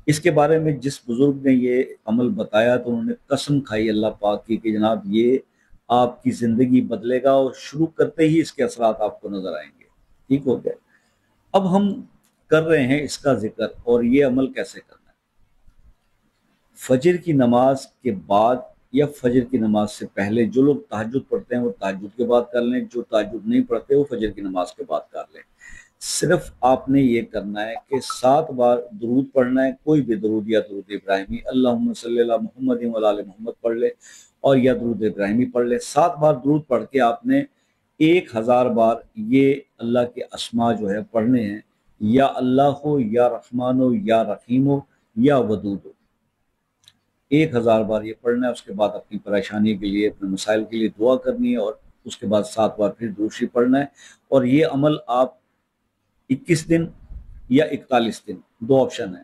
اس کے بارے میں جس بزرگ نے یہ عمل بتایا تو انہوں نے قسم کھائی اللہ پاک کی کہ جناب یہ آپ کی زندگی بدلے گا، اور شروع کرتے ہی اس کے اثرات آپ کو نظر آئیں گے۔ ٹھیک ہو گیا؟ اب ہم کر رہے ہیں اس کا ذکر، اور یہ عمل کیسے کرنا ہے۔ فجر کی نماز کے بعد یا فجر کی نماز سے پہلے جو لوگ تہجد پڑھتے ہیں وہ تہجد کے بعد کر لیں، جو تہجد نہیں پڑھتے وہ فجر کی نماز کے بعد کر لیں۔ صرف آپ نے یہ کرنا ہے کہ 7 بار درود پڑھنا ہے، کوئی بھی درود یا درود ابراہیمی، اللہم صلی اللہ محمد و علی محمد پڑھ لے، اور یا درود ابراہیمی پڑھ لے۔ 7 بار درود پڑھ کے آپ نے 1000 بار یہ اللہ کے اسماء جو ہے پڑھنے ہیں، یا اللہ ہو، یا رحمان ہو، یا رحیم ہو، یا ودود ہو۔ 1000 بار یہ پڑھنا ہے۔ اس کے بعد اپنی پریشانی کے لیے، اپنے مسائل کے لیے دعا کرنی ہے، اور اس کے بعد 7 بار پھر درود شریف پڑھنا ہے۔ اور یہ عمل آپ 21 دن یا 41 دن، 2 آپشن ہیں،